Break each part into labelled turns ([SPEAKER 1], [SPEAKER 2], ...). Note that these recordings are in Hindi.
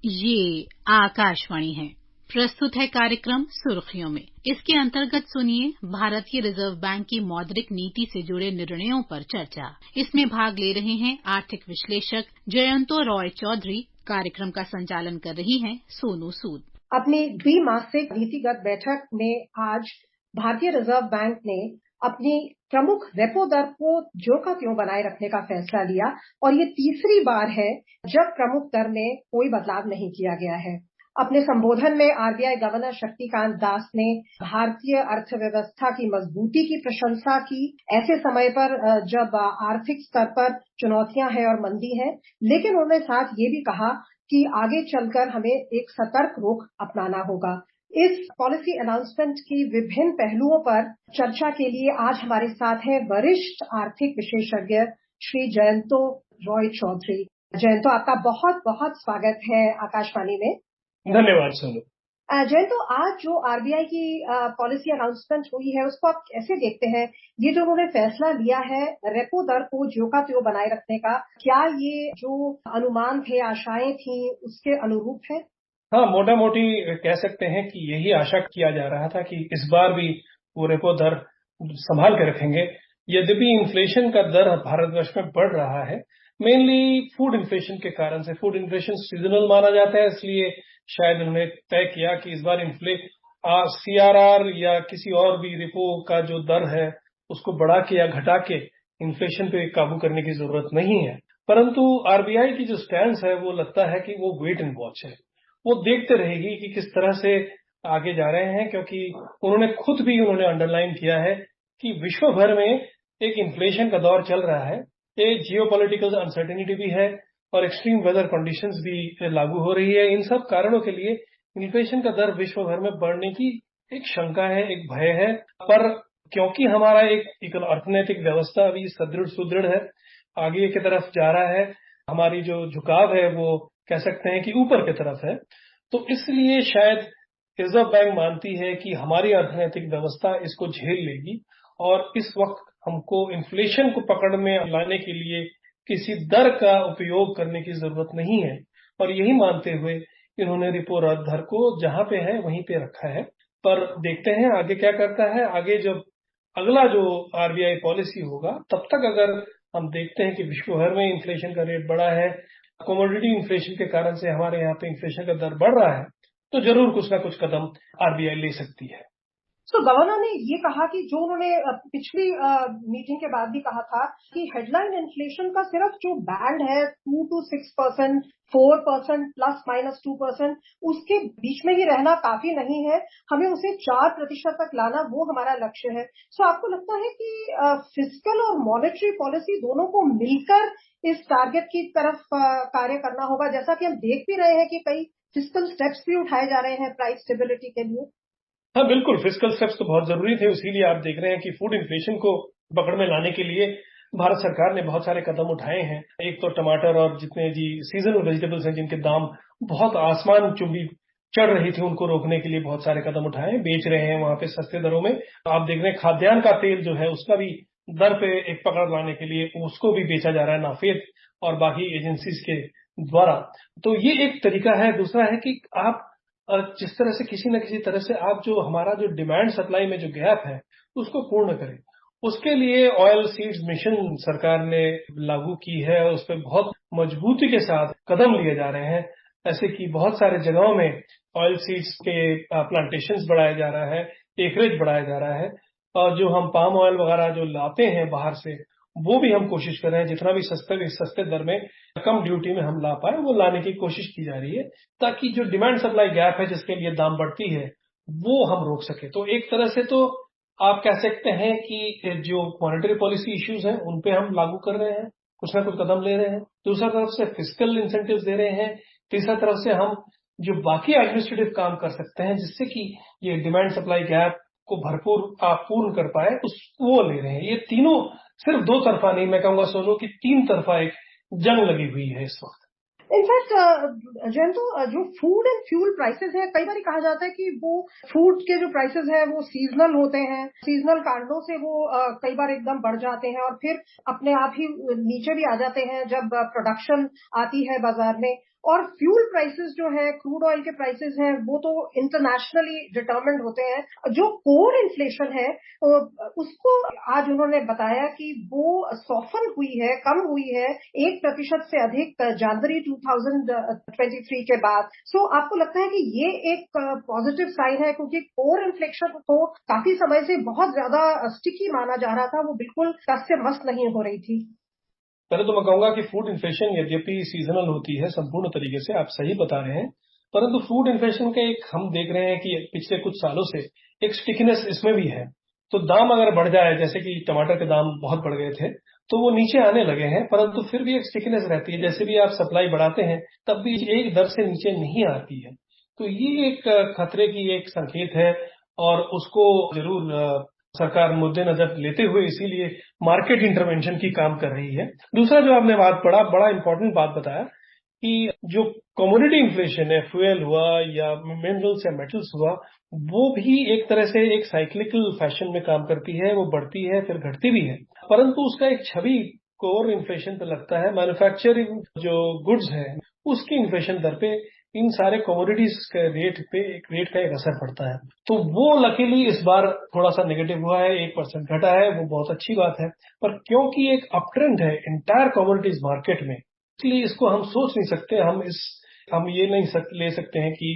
[SPEAKER 1] ये आकाशवाणी है। प्रस्तुत है कार्यक्रम सुर्खियों में। इसके अंतर्गत सुनिए भारतीय रिजर्व बैंक की मौद्रिक नीति से जुड़े निर्णयों पर चर्चा। इसमें भाग ले रहे हैं आर्थिक विश्लेषक जयंतो रॉय चौधरी। कार्यक्रम का संचालन कर रही हैं सोनू सूद।
[SPEAKER 2] अपनी द्विमासिक नीतिगत बैठक में आज भारतीय रिजर्व बैंक ने अपनी प्रमुख रेपो दर को ज्यों का त्यों बनाए रखने का फैसला लिया और ये तीसरी बार है जब प्रमुख दर में कोई बदलाव नहीं किया गया है। अपने संबोधन में आरबीआई गवर्नर शक्तिकांत दास ने भारतीय अर्थव्यवस्था की मजबूती की प्रशंसा की, ऐसे समय पर जब आर्थिक स्तर पर चुनौतियां हैं और मंदी है, लेकिन उन्होंने साथ ये भी कहा कि आगे चलकर हमें एक सतर्क रुख अपनाना होगा। इस पॉलिसी अनाउंसमेंट की विभिन्न पहलुओं पर चर्चा के लिए आज हमारे साथ हैं वरिष्ठ आर्थिक विशेषज्ञ श्री जयंतो रॉय चौधरी। जयंतो, आपका बहुत बहुत स्वागत है आकाशवाणी में।
[SPEAKER 3] धन्यवाद सोनू।
[SPEAKER 2] जयंतो, आज जो आरबीआई की पॉलिसी अनाउंसमेंट हुई है उसको आप कैसे देखते हैं? ये जो उन्होंने फैसला लिया है रेपो दर को ज्यों का त्यों बनाए रखने का, क्या ये जो अनुमान थे, आशाएं थी, उसके अनुरूप है?
[SPEAKER 3] हाँ, मोटा मोटी कह सकते हैं कि यही आशा किया जा रहा था कि इस बार भी वो रेपो दर संभाल के रखेंगे। यद्यपि इन्फ्लेशन का दर भारतवर्ष में बढ़ रहा है, मेनली फूड इन्फ्लेशन के कारण से। फूड इन्फ्लेशन सीजनल माना जाता है, इसलिए शायद उन्होंने तय किया कि इस बार सीआरआर या किसी और भी रेपो का जो दर है उसको बढ़ा के या घटा के इन्फ्लेशन पे काबू करने की जरूरत नहीं है। परंतु आरबीआई की जो स्टैंड है वो लगता है कि वो वेट एंड वॉच है। वो देखते रहेगी कि किस तरह से आगे जा रहे हैं, क्योंकि उन्होंने अंडरलाइन किया है कि विश्व भर में एक इन्फ्लेशन का दौर चल रहा है। एक जियोपॉलिटिकल अनसर्टेनिटी भी है और एक्सट्रीम वेदर कंडीशंस भी लागू हो रही है। इन सब कारणों के लिए इन्फ्लेशन का दर विश्व भर में बढ़ने की एक शंका है, एक भय है। पर क्योंकि हमारा एक अर्थनैतिक व्यवस्था अभी सुदृढ़ है, आगे की तरफ जा रहा है, हमारी जो झुकाव है वो कह सकते हैं कि ऊपर की तरफ है, तो इसलिए शायद रिजर्व बैंक मानती है कि हमारी अर्थनैतिक व्यवस्था इसको झेल लेगी और इस वक्त हमको इन्फ्लेशन को पकड़ में लाने के लिए किसी दर का उपयोग करने की जरूरत नहीं है। और यही मानते हुए इन्होंने रेपो दर को जहां पे है वहीं पे रखा है। पर देखते हैं आगे क्या करता है। आगे जब अगला जो आरबीआई पॉलिसी होगा तब तक अगर हम देखते हैं कि विश्व भर में इन्फ्लेशन का रेट बढ़ा है, कमोडिटी इन्फ्लेशन के कारण से हमारे यहाँ पे इन्फ्लेशन का दर बढ़ रहा है, तो जरूर कुछ ना कुछ कदम आरबीआई ले सकती है।
[SPEAKER 2] गवर्नर ने ये कहा कि जो उन्होंने पिछली मीटिंग के बाद भी कहा था कि हेडलाइन इन्फ्लेशन का सिर्फ जो बैंड है 2 to 6%, 4% प्लस माइनस 2%, उसके बीच में ही रहना काफी नहीं है, हमें उसे 4% तक लाना वो हमारा लक्ष्य है। आपको लगता है कि फिस्कल और मॉनेटरी पॉलिसी दोनों को मिलकर इस टारगेट की तरफ कार्य करना होगा, जैसा कि हम देख भी रहे हैं कि कई फिस्कल स्टेप्स भी उठाए जा रहे हैं प्राइस स्टेबिलिटी के लिए?
[SPEAKER 3] हाँ बिल्कुल, फिस्कल स्टेप्स तो बहुत जरूरी थे। इसीलिए आप देख रहे हैं कि फूड इन्फ्लेशन को पकड़ में लाने के लिए भारत सरकार ने बहुत सारे कदम उठाए हैं। एक तो टमाटर और जितने जी सीजनल वेजिटेबल्स हैं जिनके दाम बहुत आसमान चुंबी चढ़ रही थी, उनको रोकने के लिए बहुत सारे कदम उठाए हैं, बेच रहे हैं वहां पे सस्ते दरों में। आप देख रहे हैं खाद्यान्न का तेल जो है उसका भी दर पे एक पकड़ लाने के लिए उसको भी बेचा जा रहा है नाफेड और बाकी एजेंसीज के द्वारा। तो ये एक तरीका है। दूसरा है कि आप जिस तरह से किसी न किसी तरह से आप जो हमारा जो डिमांड सप्लाई में जो गैप है उसको पूर्ण करें, उसके लिए ऑयल सीड्स मिशन सरकार ने लागू की है। उस पर बहुत मजबूती के साथ कदम लिए जा रहे हैं। ऐसे कि बहुत सारे जगहों में ऑयल सीड्स के प्लांटेशंस बढ़ाया जा रहा है, एकरेज बढ़ाया जा रहा है। और जो हम पाम ऑयल वगैरह जो लाते हैं बाहर से, वो भी हम कोशिश कर रहे हैं जितना भी सस्ते दर में कम ड्यूटी में हम ला पाए वो लाने की कोशिश की जा रही है, ताकि जो डिमांड सप्लाई गैप है जिसके लिए दाम बढ़ती है वो हम रोक सके। तो एक तरह से तो आप कह सकते हैं कि जो मॉनेटरी पॉलिसी इश्यूज हैं उन पे हम लागू कर रहे हैं, कुछ ना कुछ कदम ले रहे हैं। दूसरा तरफ से फिस्कल इंसेंटिव्स दे रहे हैं। तीसरा तरफ से हम जो बाकी एडमिनिस्ट्रेटिव काम कर सकते हैं जिससे कि ये डिमांड सप्लाई गैप को भरपूर आप पूर्ण कर पाए वो ले रहे हैं। ये तीनों सिर्फ दो तरफा नहीं, मैं कहूंगा सोनू की तीन तरफा एक जंग लगी हुई है इस वक्त।
[SPEAKER 2] इनफैक्ट जयंतो, जो फूड एंड फ्यूल प्राइसेस है, कई बार कहा जाता है कि वो फूड के जो प्राइसेस है वो सीजनल होते हैं, सीजनल कारणों से वो कई बार एकदम बढ़ जाते हैं और फिर अपने आप ही नीचे भी आ जाते हैं जब प्रोडक्शन आती है बाजार में। और फ्यूल प्राइसेस जो है, क्रूड ऑयल के प्राइसेस हैं, वो तो इंटरनेशनली डिटरमिन्ड होते हैं। जो कोर इन्फ्लेशन है उसको आज उन्होंने बताया कि वो सॉफन हुई है, कम हुई है 1% से अधिक जनवरी 2023 के बाद। सो आपको लगता है कि ये एक पॉजिटिव साइन है, क्योंकि कोर इन्फ्लेशन को काफी समय से बहुत ज्यादा स्टिकी माना जा रहा था, वो बिल्कुल टस से मस नहीं हो रही थी।
[SPEAKER 3] पहले तो मैं कहूंगा कि फूड इन्फ्लेशन यद्यपि सीजनल होती है संपूर्ण तरीके से, आप सही बता रहे हैं, परंतु फूड इन्फ्लेशन का एक हम देख रहे हैं कि पिछले कुछ सालों से एक स्टिकनेस इसमें भी है। तो दाम अगर बढ़ जाए, जैसे कि टमाटर के दाम बहुत बढ़ गए थे, तो वो नीचे आने लगे हैं, परंतु फिर भी एक स्टिकनेस रहती है। जैसे भी आप सप्लाई बढ़ाते हैं तब भी एक दर से नीचे नहीं आती है। तो ये एक खतरे की एक संकेत है, और उसको जरूर सरकार मद्देनजर लेते हुए इसीलिए मार्केट इंटरवेंशन की काम कर रही है। दूसरा जो आपने बात बड़ा इंपॉर्टेंट बात बताया कि जो कमोडिटी इन्फ्लेशन है, फ्यूल हुआ या मिनरल्स या मेटल्स हुआ, वो भी एक तरह से एक साइक्लिकल फैशन में काम करती है। वो बढ़ती है फिर घटती भी है, परंतु उसका एक छवि कोर इन्फ्लेशन पे लगता है। मैन्युफैक्चरिंग जो गुड्स है उसकी इन्फ्लेशन दर पे इन सारे कमोडिटीज के रेट का एक असर पड़ता है। तो वो लकीली इस बार थोड़ा सा नेगेटिव हुआ है, 1% घटा है, वो बहुत अच्छी बात है। पर क्योंकि एक अपट्रेंड है इंटायर कमोडिटीज मार्केट में, इसलिए इसको हम सोच नहीं सकते, हम ये नहीं ले सकते हैं कि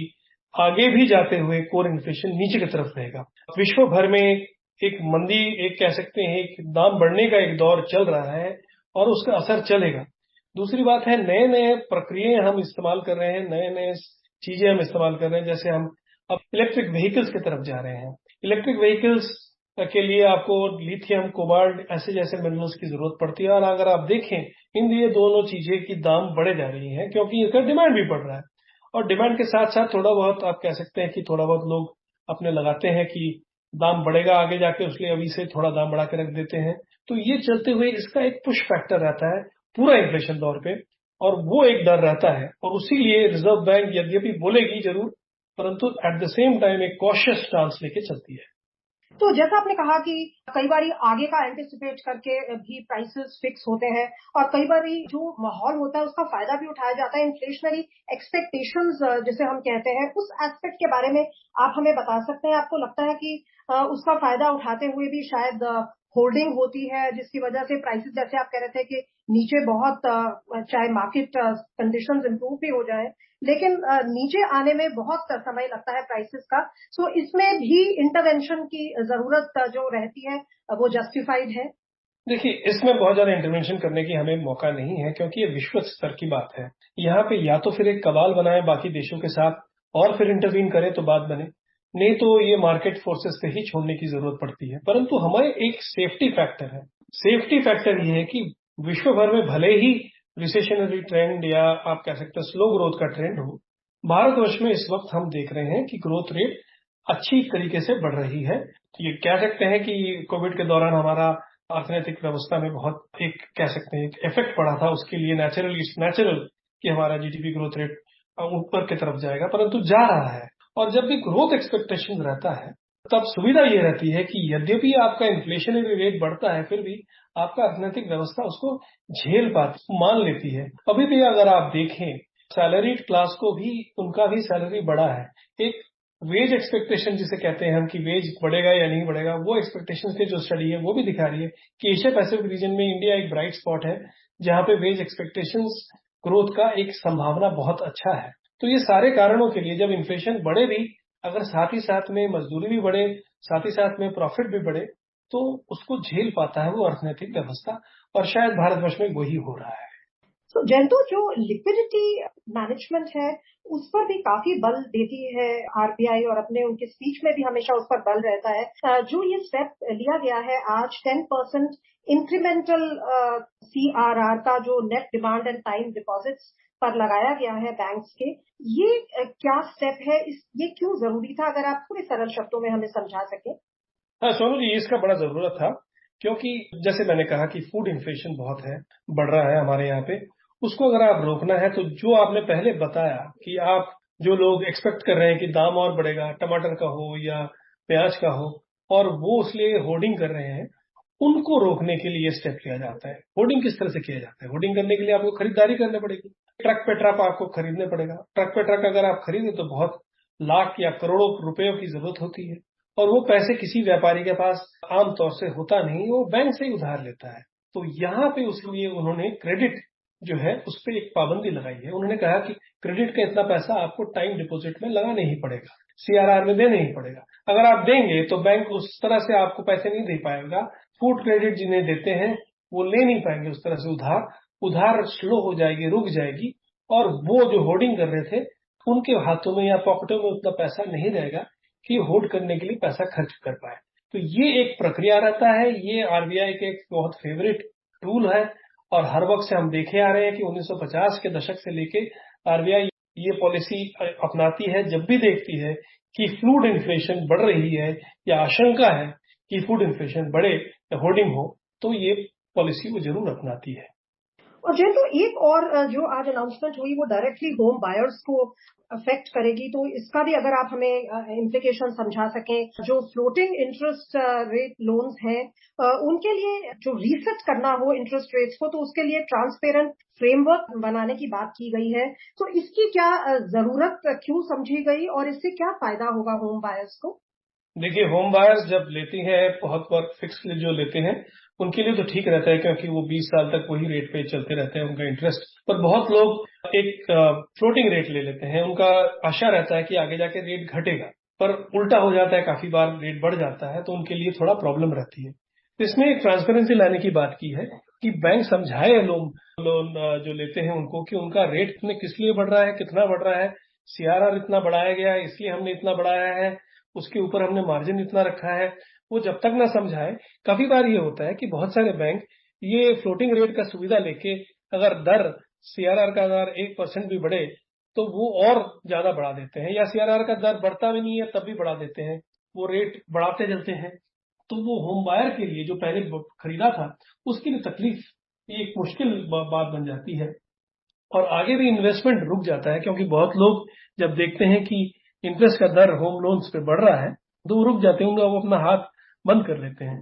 [SPEAKER 3] आगे भी जाते हुए कोर इन्फ्लेशन नीचे की तरफ रहेगा। विश्व भर में एक मंदी, एक कह सकते हैं एक दाम बढ़ने का एक दौर चल रहा है और उसका असर चलेगा। दूसरी बात है, नए नए प्रक्रियाएं हम इस्तेमाल कर रहे हैं, नए नए चीजें हम इस्तेमाल कर रहे हैं। जैसे हम अब इलेक्ट्रिक व्हीकल्स की तरफ जा रहे हैं। इलेक्ट्रिक व्हीकल्स के लिए आपको लिथियम, कोबाल्ट ऐसे जैसे मिनरल्स की जरूरत पड़ती है। और अगर आप देखें, इन ये दोनों चीजें की दाम बढ़े जा रही हैं, क्योंकि इसका डिमांड भी बढ़ रहा है। और डिमांड के साथ साथ थोड़ा बहुत आप कह सकते हैं कि थोड़ा बहुत लोग अपने लगाते हैं कि दाम बढ़ेगा आगे जाके, उसलिए अभी से थोड़ा दाम बढ़ा के रख देते हैं। तो ये चलते हुए इसका एक पुश फैक्टर रहता है पूरा इन्फ्लेशन दौर पे, और वो एक डर रहता है। और उसीलिए रिजर्व बैंक यद्यपि बोलेगी जरूर, परंतु एट द सेम टाइम एक कॉशियस स्टांस लेके चलती है।
[SPEAKER 2] तो जैसा आपने कहा कि कई बार आगे का एंटिसिपेट करके भी प्राइसेस फिक्स होते हैं, और कई बार जो माहौल होता है उसका फायदा भी उठाया जाता है। इन्फ्लेशनरी एक्सपेक्टेशंस जिसे हम कहते हैं, उस एस्पेक्ट के बारे में आप हमें बता सकते हैं? आपको लगता है कि उसका फायदा उठाते हुए भी शायद होल्डिंग होती है, जिसकी वजह से प्राइसेस, जैसे आप कह रहे थे कि नीचे बहुत चाहे मार्केट कंडीशंस इंप्रूव भी हो जाए, लेकिन नीचे आने में बहुत समय लगता है प्राइसेस का। सो इसमें भी इंटरवेंशन की जरूरत जो रहती है, वो जस्टिफाइड है।
[SPEAKER 3] देखिए, इसमें बहुत ज्यादा इंटरवेंशन करने की हमें मौका नहीं है, क्योंकि ये विश्व स्तर की बात है। यहाँ पे या तो फिर एक कबाल बनाए बाकी देशों के साथ और फिर इंटरवीन करें तो बात बने, नहीं तो ये मार्केट फोर्सेस से ही छोड़ने की जरूरत पड़ती है। परंतु हमारे एक सेफ्टी फैक्टर है। सेफ्टी फैक्टर ये है कि विश्व भर में भले ही रिसेशनरी ट्रेंड या आप कह सकते हैं स्लो ग्रोथ का ट्रेंड हो, भारतवर्ष में इस वक्त हम देख रहे हैं कि ग्रोथ रेट अच्छी तरीके से बढ़ रही है। ये कह सकते हैं कि कोविड के दौरान हमारा अर्थनैतिक व्यवस्था में बहुत एक कह सकते हैं एक इफेक्ट पड़ा था, उसके लिए नेचुरल कि हमारा जीडीपी ग्रोथ रेट ऊपर की तरफ जाएगा, परंतु जा रहा है। और जब भी ग्रोथ एक्सपेक्टेशन रहता है तब सुविधा ये रहती है कि यद्यपि आपका इन्फ्लेशनरी रेट बढ़ता है, फिर भी आपका अर्थनैतिक व्यवस्था उसको झेल पाती, मान लेती है। अभी भी अगर आप देखें, सैलरीड क्लास को भी उनका भी सैलरी बढ़ा है। एक वेज एक्सपेक्टेशन जिसे कहते हैं हम कि वेज बढ़ेगा या नहीं बढ़ेगा, वो एक्सपेक्टेशन की जो स्टडी है वो भी दिखा रही है कि एशिया पैसिफिक रीजन में इंडिया एक ब्राइट स्पॉट है, जहां पे वेज एक्सपेक्टेशंस ग्रोथ का एक संभावना बहुत अच्छा है। तो ये सारे कारणों के लिए जब इन्फ्लेशन बढ़े भी, अगर साथ ही साथ में मजदूरी भी बढ़े, साथ ही साथ में प्रॉफिट भी बढ़े, तो उसको झेल पाता है वो अर्थनैतिक व्यवस्था। और शायद भारतवर्ष में वही हो रहा है।
[SPEAKER 2] तो जयंतु, जो लिक्विडिटी मैनेजमेंट है उस पर भी काफी बल देती है आरबीआई, और अपने उनके स्पीच में भी हमेशा उस पर बल रहता है। जो ये स्टेप लिया गया है आज, 10% इंक्रीमेंटल सीआरआर का जो net demand and time deposits पर लगाया गया है बैंक्स के, ये क्या स्टेप है? ये क्यों जरूरी था? अगर आप थोड़े सरल शब्दों में हमें समझा सके।
[SPEAKER 3] हाँ सोनू जी, इसका बड़ा जरूरत था, क्योंकि जैसे मैंने कहा कि फूड इन्फ्लेशन बहुत है, बढ़ रहा है हमारे यहाँ पे। उसको अगर आप रोकना है तो जो आपने पहले बताया कि आप जो लोग एक्सपेक्ट कर रहे हैं कि दाम और बढ़ेगा, टमाटर का हो या प्याज का हो, और वो इसलिए होर्डिंग कर रहे हैं, उनको रोकने के लिए स्टेप लिया जाता है। होर्डिंग किस तरह से किया जाता है? होर्डिंग करने के लिए आपको खरीदारी करनी पड़ेगी, ट्रक पे ट्रक आपको खरीदने पड़ेगा। ट्रक पे ट्रक अगर आप खरीदे तो बहुत लाख या करोड़ों रुपयों की जरूरत होती है, और वो पैसे किसी व्यापारी के पास आमतौर से होता नहीं, वो बैंक से ही उधार लेता है। तो यहाँ पे उसके लिए उन्होंने क्रेडिट जो है उस पर एक पाबंदी लगाई है। उन्होंने कहा कि क्रेडिट का इतना पैसा आपको टाइम डिपॉजिट में लगाना ही पड़ेगा, CRR में देना ही पड़ेगा। अगर आप देंगे तो बैंक उस तरह से आपको पैसे नहीं दे पाएगा। फूड क्रेडिट जिन्हें देते हैं वो ले नहीं पाएंगे उस तरह से उधार स्लो हो जाएगी, रुक जाएगी, और वो जो होर्डिंग कर रहे थे उनके हाथों में या पॉकेटों में उतना पैसा नहीं रहेगा कि होल्ड करने के लिए पैसा खर्च कर पाए। तो ये एक प्रक्रिया रहता है। ये RBI के एक बहुत फेवरेट टूल है, और हर वक्त से हम देखे आ रहे हैं कि 1950 के दशक से लेके RBI ये पॉलिसी अपनाती है। जब भी देखती है कि फूड इन्फ्लेशन बढ़ रही है या आशंका है कि फूड इन्फ्लेशन बढ़े या होर्डिंग हो, तो ये पॉलिसी वो जरूर अपनाती है।
[SPEAKER 2] और जयंत, एक और जो आज अनाउंसमेंट हुई वो डायरेक्टली होम बायर्स को अफेक्ट करेगी, तो इसका भी अगर आप हमें इम्प्लीकेशन समझा सकें। जो फ्लोटिंग इंटरेस्ट रेट लोन्स हैं उनके लिए जो रीसेट करना हो इंटरेस्ट रेट्स को, तो उसके लिए ट्रांसपेरेंट फ्रेमवर्क बनाने की बात की गई है। तो इसकी क्या जरूरत क्यों समझी गई और इससे क्या फायदा होगा होम बायर्स को?
[SPEAKER 3] देखिए, होम बायर्स जब लेती है बहुत बार फिक्स जो लेते हैं उनके लिए तो ठीक रहता है, क्योंकि वो 20 साल तक वही रेट पे चलते रहते हैं उनका इंटरेस्ट। पर बहुत लोग एक फ्लोटिंग रेट ले लेते हैं, उनका आशा रहता है कि आगे जाके रेट घटेगा, पर उल्टा हो जाता है, काफी बार रेट बढ़ जाता है, तो उनके लिए थोड़ा प्रॉब्लम रहती है। इसमें एक ट्रांसपेरेंसी लाने की बात की है कि बैंक समझाए लोन जो लेते हैं उनको कि उनका रेट किस लिए बढ़ रहा है, कितना बढ़ रहा है। CRR इतना बढ़ाया गया है इसलिए हमने इतना बढ़ाया है, उसके ऊपर हमने मार्जिन इतना रखा है। वो जब तक ना समझाए, काफी बार ये होता है कि बहुत सारे बैंक ये फ्लोटिंग रेट का सुविधा लेके अगर दर CRR का अगर 1% भी बढ़े तो वो और ज्यादा बढ़ा देते हैं, या CRR का दर बढ़ता भी नहीं है तब भी बढ़ा देते हैं, वो रेट बढ़ाते चलते हैं। तो वो होम बायर के लिए जो पहले खरीदा था उसकी भी तकलीफ, ये एक मुश्किल बात बन जाती है, और आगे भी इन्वेस्टमेंट रुक जाता है, क्योंकि बहुत लोग जब देखते हैं कि इंटरेस्ट का दर होम लोन्स पे बढ़ रहा है तो वो रुक जाते हैं, वो अपना हाथ बंद कर लेते हैं।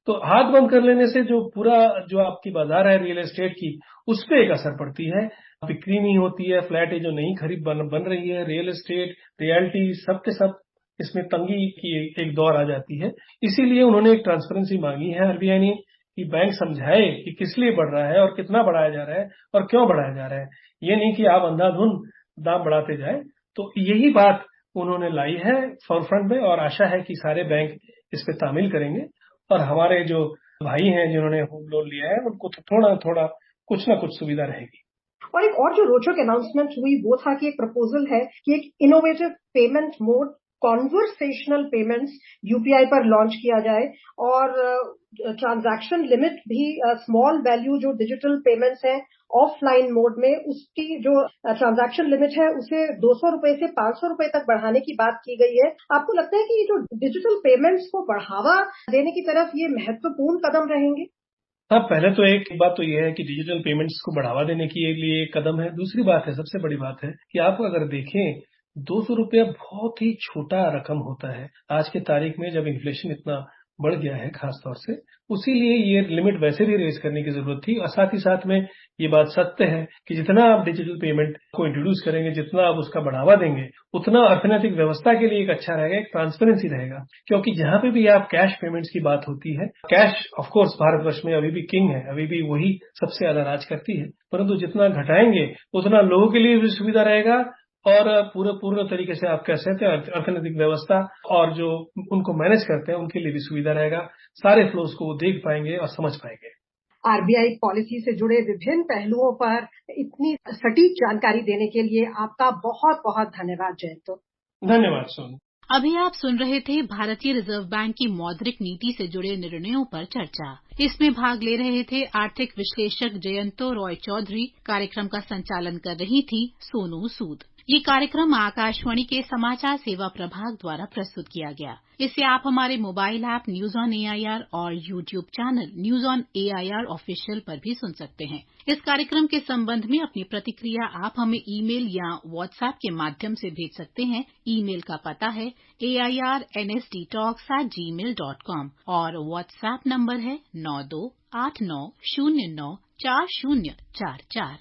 [SPEAKER 3] तो हाथ बंद कर लेने से जो पूरा जो आपकी बाजार है रियल एस्टेट की, उस पर एक असर पड़ती है, बिक्री नहीं होती है, फ्लैट जो नई खरीद बन रही है, रियल एस्टेट, रियल्टी, सब के सब इसमें तंगी की एक दौर आ जाती है। इसीलिए उन्होंने एक ट्रांसपेरेंसी मांगी है RBI ने कि बैंक समझाए कि किस लिए बढ़ रहा है और कितना बढ़ाया जा रहा है और क्यों बढ़ाया जा रहा है। ये नहीं कि आप अंधाधुंध दाम बढ़ाते जाए। तो यही बात उन्होंने लाई है फॉरफ्रंट में, और आशा है कि सारे बैंक इस पे तामील करेंगे, और हमारे जो भाई हैं जिन्होंने होम लोन लिया है उनको तो थोड़ा थोड़ा कुछ ना कुछ सुविधा रहेगी।
[SPEAKER 2] और एक और जो रोचक अनाउंसमेंट हुई वो था कि एक प्रपोजल है कि एक innovative payment mode conversational payments UPI पर लॉन्च किया जाए, और ट्रांजैक्शन लिमिट भी स्मॉल वैल्यू जो डिजिटल पेमेंट्स हैं ऑफलाइन मोड में, उसकी जो ट्रांजैक्शन लिमिट है उसे 200 रुपए से 500 रुपए तक बढ़ाने की बात की गई है। आपको लगता है कि ये जो डिजिटल पेमेंट्स को बढ़ावा देने की तरफ ये महत्वपूर्ण कदम रहेंगे?
[SPEAKER 3] हाँ, पहले तो एक बात तो यह है कि डिजिटल पेमेंट्स को बढ़ावा देने के लिए एक कदम है। दूसरी बात है, सबसे बड़ी बात है कि आप अगर देखें 200 रुपया बहुत ही छोटा रकम होता है आज के तारीख में, जब इन्फ्लेशन इतना बढ़ गया है खास तौर से। उसीलिए ये लिमिट वैसे भी रेज करने की जरूरत थी, और साथ ही साथ में ये बात सत्य है कि जितना आप डिजिटल पेमेंट को इंट्रोड्यूस करेंगे, जितना आप उसका बढ़ावा देंगे, उतना अर्थनैतिक व्यवस्था के लिए एक अच्छा रहेगा, एक ट्रांसपेरेंसी रहेगा। क्योंकि जहां पे भी आप कैश पेमेंट्स की बात होती है, कैश ऑफ कोर्स भारतवर्ष में अभी भी किंग है, अभी भी वही सबसे ज्यादा राज करती है, परंतु जितना घटाएंगे उतना लोगों के लिए भी सुविधा रहेगा, और पूर्ण तरीके से आप कह सकते हैं अर्थनैतिक व्यवस्था और जो उनको मैनेज करते हैं उनके लिए भी सुविधा रहेगा। सारे फ्लोज को वो देख पाएंगे और समझ पाएंगे।
[SPEAKER 2] RBI पॉलिसी से जुड़े विभिन्न पहलुओं पर इतनी सटीक जानकारी देने के लिए आपका बहुत बहुत धन्यवाद जयंत।
[SPEAKER 3] धन्यवाद सोनू।
[SPEAKER 1] अभी आप सुन रहे थे भारतीय रिजर्व बैंक की मौद्रिक नीति से जुड़े निर्णयों पर चर्चा। इसमें भाग ले रहे थे आर्थिक विश्लेषक जयंतो रॉय चौधरी। कार्यक्रम का संचालन कर रही थी सोनू सूद। ये कार्यक्रम आकाशवाणी के समाचार सेवा प्रभाग द्वारा प्रस्तुत किया गया। इसे आप हमारे mobile app news on AIR और YouTube channel news on AIR official पर भी सुन सकते हैं। इस कार्यक्रम के संबंध में अपनी प्रतिक्रिया आप हमें ईमेल या व्हाट्सएप के माध्यम से भेज सकते हैं। ईमेल का पता है airnsdtalks@gmail.com और व्हाट्सएप नंबर है 9289094044।